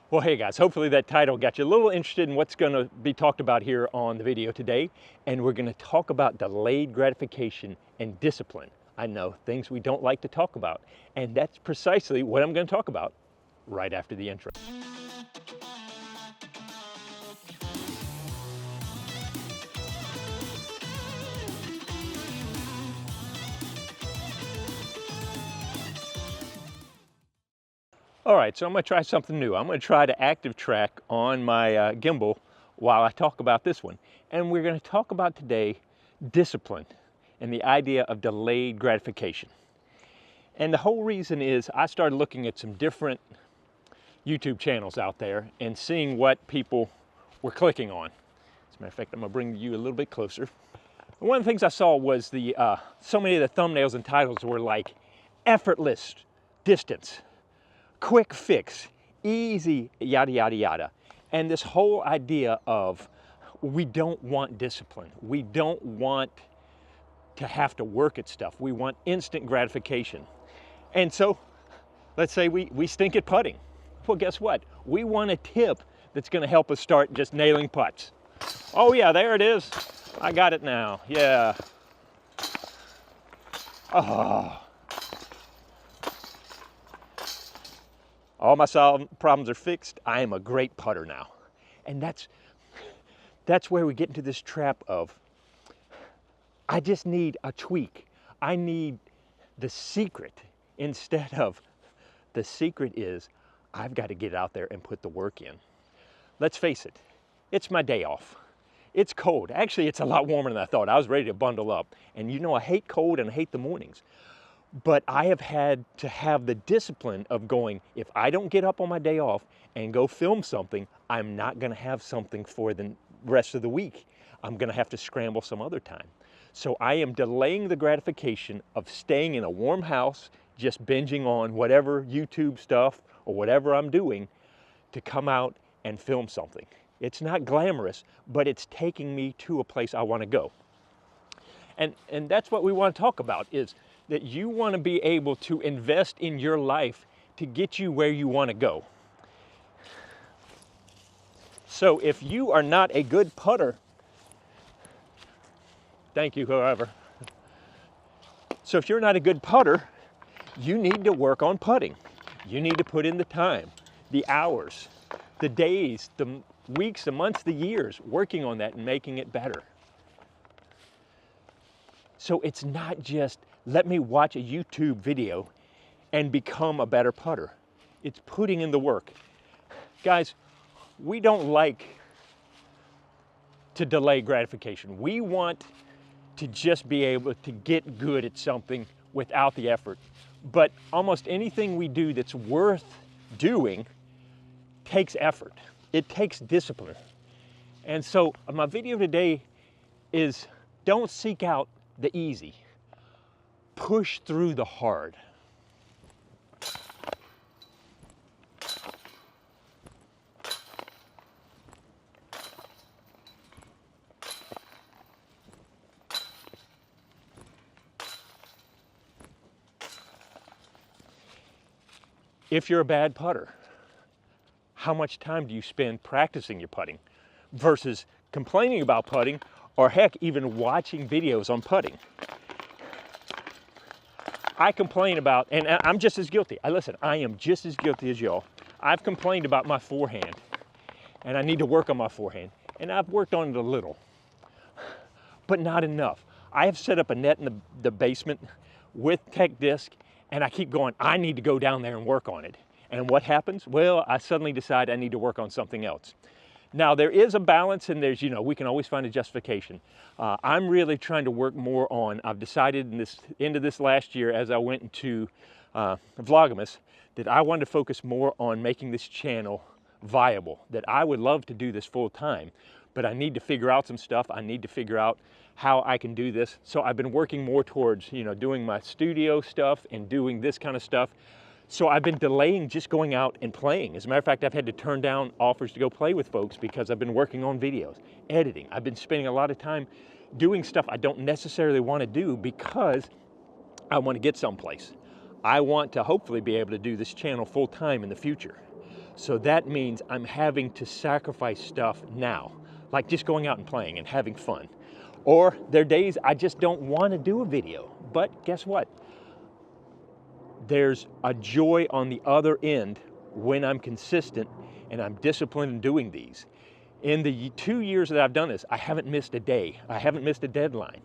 Well, hey guys, hopefully that title got you a little interested in what's going to be talked about here on the video today. And we're going to talk about delayed gratification and discipline. I know, things we don't like to talk about. And that's precisely what I'm going to talk about right after the intro. All right, so I'm going to try something new. I'm going to try to active track on my gimbal while I talk about this one. And we're going to talk about today discipline and the idea of delayed gratification. And the whole reason is I started looking at some different YouTube channels out there and seeing what people were clicking on. As a matter of fact, I'm going to bring you a little bit closer. And one of the things I saw was so many of the thumbnails and titles were like effortless distance, quick fix, easy, yada, yada, yada. And this whole idea of we don't want discipline. We don't want to have to work at stuff. We want instant gratification. And so let's say we stink at putting. Well, guess what? We want a tip that's going to help us start just nailing putts. Oh yeah, there it is. I got it now. Yeah. Oh. All my problems are fixed. I am a great putter now. And that's where we get into this trap of, I just need a tweak. I need the secret instead of the secret is I've got to get out there and put the work in. Let's face it, it's my day off. It's cold. Actually, it's a lot warmer than I thought. I was ready to bundle up. And you know, I hate cold and I hate the mornings. But I have had to have the discipline of going, if I don't get up on my day off and go film something, I'm not going to have something for the rest of the week. I'm going to have to scramble some other time. So I am delaying the gratification of staying in a warm house, just binging on whatever YouTube stuff or whatever I'm doing to come out and film something. It's not glamorous, but it's taking me to a place I want to go. And that's what we want to talk about, is that you want to be able to invest in your life to get you where you want to go. So if you are not a good putter, thank you, whoever. So if you're not a good putter, you need to work on putting. You need to put in the time, the hours, the days, the weeks, the months, the years, working on that and making it better. So it's not just, let me watch a YouTube video and become a better putter. It's putting in the work. Guys, we don't like to delay gratification. We want to just be able to get good at something without the effort. But almost anything we do that's worth doing takes effort. It takes discipline. And so my video today is, don't seek out the easy. Push through the hard. If you're a bad putter, how much time do you spend practicing your putting versus complaining about putting, or heck, even watching videos on putting? I complain about, and I'm just as guilty. Listen, I am just as guilty as y'all. I've complained about my forehand, and I need to work on my forehand. And I've worked on it a little, but not enough. I have set up a net in the basement with Tech Disc, and I keep going, I need to go down there and work on it. And what happens? Well, I suddenly decide I need to work on something else. Now, there is a balance, and there's, we can always find a justification. I'm really trying to work more on, I've decided in this into this last year as I went into Vlogmas, that I wanted to focus more on making this channel viable, that I would love to do this full time, but I need to figure out some stuff. I need to figure out how I can do this. So I've been working more towards, doing my studio stuff and doing this kind of stuff. So I've been delaying just going out and playing. As a matter of fact, I've had to turn down offers to go play with folks because I've been working on videos, editing. I've been spending a lot of time doing stuff I don't necessarily want to do because I want to get someplace. I want to hopefully be able to do this channel full time in the future. So that means I'm having to sacrifice stuff now, like just going out and playing and having fun. Or there are days I just don't want to do a video, but guess what? There's a joy on the other end when I'm consistent and I'm disciplined in doing these. In the 2 years that I've done this, I haven't missed a day. I haven't missed a deadline.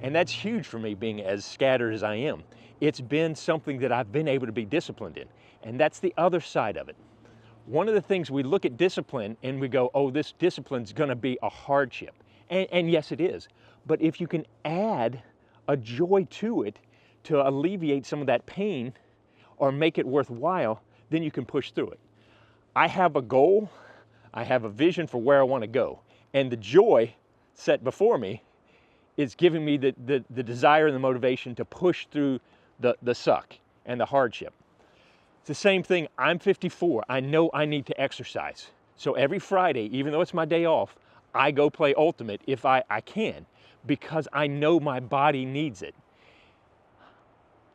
And that's huge for me, being as scattered as I am. It's been something that I've been able to be disciplined in. And that's the other side of it. One of the things, we look at discipline and we go, oh, this discipline's gonna be a hardship. And yes, it is. But if you can add a joy to it to alleviate some of that pain or make it worthwhile, then you can push through it. I have a goal, I have a vision for where I want to go. And the joy set before me is giving me the desire and the motivation to push through the suck and the hardship. It's the same thing. I'm 54. I know I need to exercise. So every Friday, even though it's my day off, I go play Ultimate if I can, because I know my body needs it.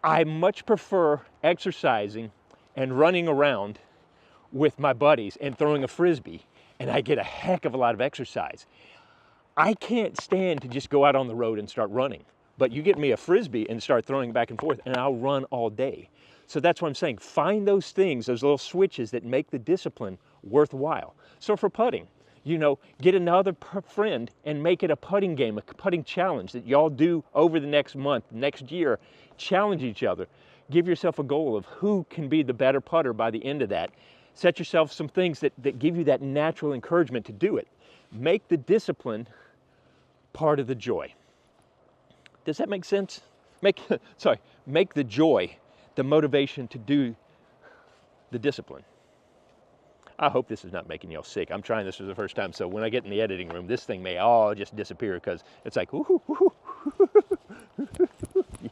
I much prefer exercising and running around with my buddies and throwing a Frisbee, and I get a heck of a lot of exercise. I can't stand to just go out on the road and start running, but you get me a Frisbee and start throwing back and forth and I'll run all day. So that's what I'm saying. Find those things, those little switches that make the discipline worthwhile. So for putting, you know, get another friend and make it a putting game, a putting challenge that y'all do over the next month, next year. Challenge each other. Give yourself a goal of who can be the better putter by the end of that. Set yourself some things that give you that natural encouragement to do it. Make the discipline part of the joy. Does that make sense? Make the joy the motivation to do the discipline. I hope this is not making y'all sick. I'm trying this for the first time, so when I get in the editing room, this thing may all just disappear because it's like, woohoo, woohoo.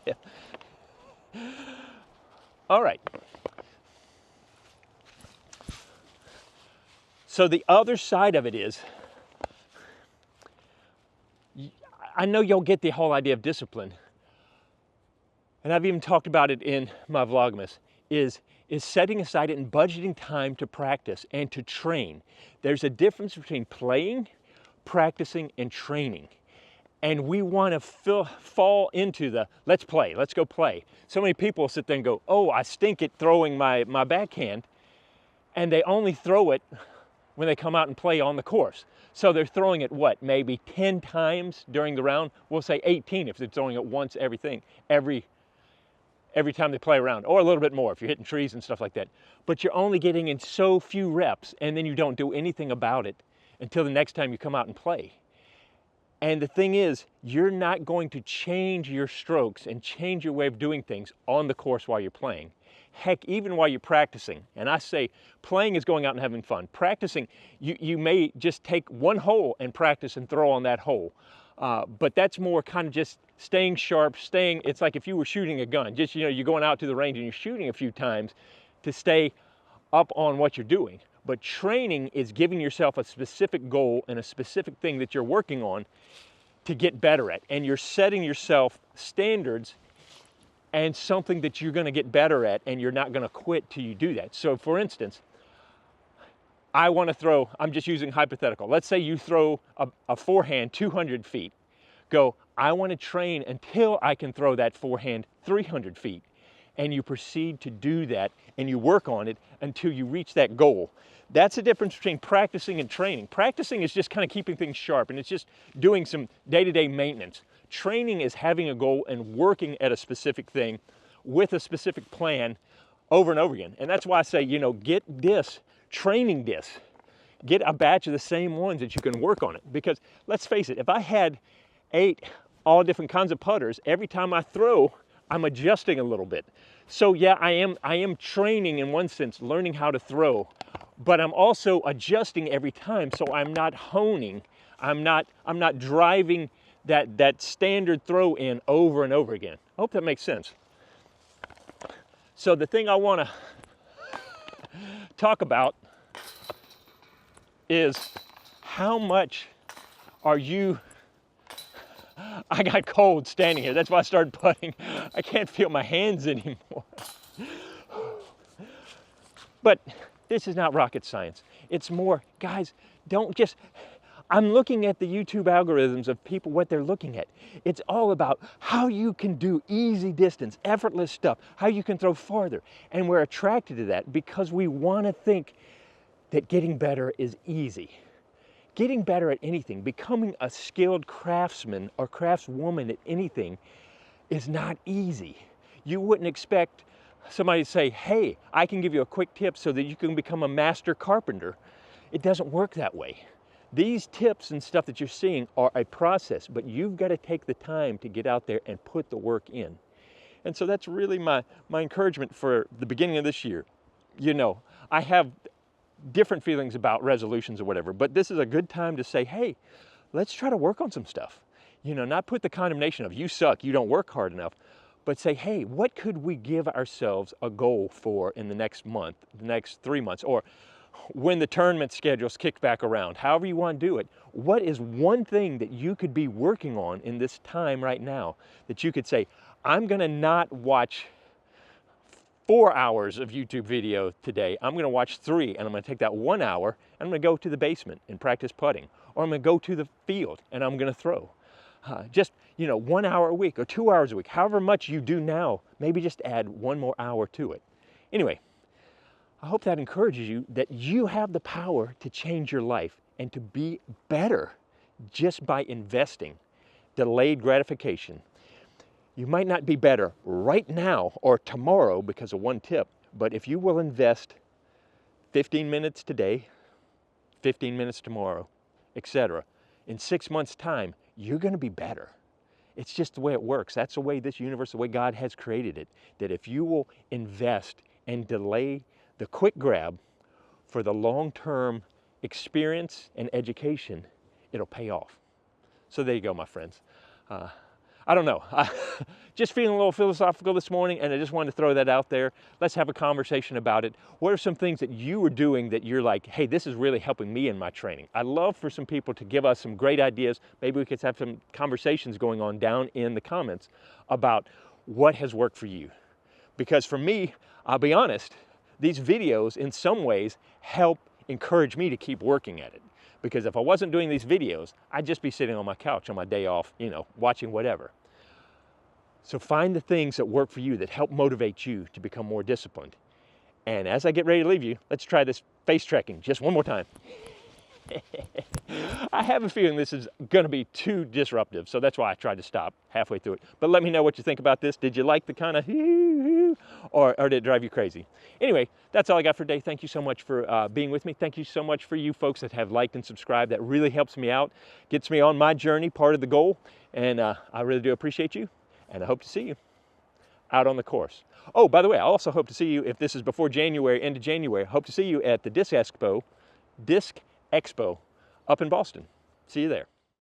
Yeah. All right. So the other side of it is, I know you'll get the whole idea of discipline, and I've even talked about it in my Vlogmas, is setting aside and budgeting time to practice and to train. There's a difference between playing, practicing, and training. And we want to fall into the, let's play, let's go play. So many people sit there and go, oh, I stink at throwing my backhand, and they only throw it when they come out and play on the course. So they're throwing it, what, maybe 10 times during the round? We'll say 18 if they're throwing it once every time they play around, or a little bit more if you're hitting trees and stuff like that. But you're only getting in so few reps, and then you don't do anything about it until the next time you come out and play. And the thing is, you're not going to change your strokes and change your way of doing things on the course while you're playing. Heck, even while you're practicing. And I say, playing is going out and having fun. Practicing, you may just take one hole and practice and throw on that hole. But that's more kind of just staying sharp, it's like if you were shooting a gun. Just, you know, you're going out to the range and you're shooting a few times to stay up on what you're doing. But training is giving yourself a specific goal and a specific thing that you're working on to get better at. And you're setting yourself standards and something that you're going to get better at, and you're not going to quit till you do that. So for instance, I want to throw, I'm just using hypothetical. Let's say you throw a forehand 200 feet. Go, I want to train until I can throw that forehand 300 feet. And you proceed to do that, and you work on it until you reach that goal. That's the difference between practicing and training. Practicing is just kind of keeping things sharp, and it's just doing some day-to-day maintenance. Training is having a goal and working at a specific thing with a specific plan over and over again. And that's why I say, you know, get discs, training discs. Get a batch of the same ones that you can work on it. Because let's face it, if I had 8 all different kinds of putters, every time I throw, I'm adjusting a little bit. So yeah, I am training in one sense, learning how to throw, but I'm also adjusting every time, so I'm not honing. I'm not driving that standard throw in over and over again. I hope that makes sense. So the thing I want to talk about is how much are you, I got cold standing here. That's why I started putting. I can't feel my hands anymore. But This is not rocket science. It's more, guys, don't just, I'm looking at the YouTube algorithms of people, what they're looking at. It's all about how you can do easy distance, effortless stuff, how you can throw farther. And we're attracted to that because we want to think that getting better is easy. Getting better at anything, becoming a skilled craftsman or craftswoman at anything is not easy. You wouldn't expect somebody to say, hey, I can give you a quick tip so that you can become a master carpenter. It doesn't work that way. These tips and stuff that you're seeing are a process, but you've got to take the time to get out there and put the work in. And so that's really my encouragement for the beginning of this year. You know, I have different feelings about resolutions or whatever, but this is a good time to say, hey, let's try to work on some stuff. You know, not put the condemnation of you suck, you don't work hard enough, but say, hey, what could we give ourselves a goal for in the next month, the next 3 months, or when the tournament schedules kick back around, however you want to do it. What is one thing that you could be working on in this time right now that you could say, I'm going to not watch 4 hours of YouTube video today. I'm going to watch 3, and I'm going to take that 1 hour and I'm going to go to the basement and practice putting, or I'm going to go to the field and I'm going to throw. Just, you know, 1 hour a week or 2 hours a week, however much you do now, maybe just add 1 more hour to it. Anyway, I hope that encourages you that you have the power to change your life and to be better just by investing. Delayed gratification. You might not be better right now or tomorrow because of one tip, but if you will invest 15 minutes today, 15 minutes tomorrow, etc., in 6 months' time, you're going to be better. It's just the way it works. That's the way this universe, the way God has created it, that if you will invest and delay the quick grab for the long-term experience and education, it'll pay off. So there you go, my friends. I don't know, just feeling a little philosophical this morning, and I just wanted to throw that out there. Let's have a conversation about it. What are some things that you are doing that you're like, hey, this is really helping me in my training? I'd love for some people to give us some great ideas. Maybe we could have some conversations going on down in the comments about what has worked for you. Because for me, I'll be honest, these videos in some ways help encourage me to keep working at it. Because if I wasn't doing these videos, I'd just be sitting on my couch on my day off, you know, watching whatever. So find the things that work for you that help motivate you to become more disciplined. And as I get ready to leave you, let's try this face trekking just one more time. I have a feeling this is going to be too disruptive, so that's why I tried to stop halfway through it. But let me know what you think about this. Did you like the kind of or did it drive you crazy? Anyway, that's all I got for today. Thank you so much for being with me. Thank you so much for you folks that have liked and subscribed. That really helps me out, gets me on my journey, part of the goal. And I really do appreciate you, and I hope to see you out on the course. Oh, by the way, I also hope to see you, if this is before January, end of January, I hope to see you at the Disc Expo up in Boston. See you there.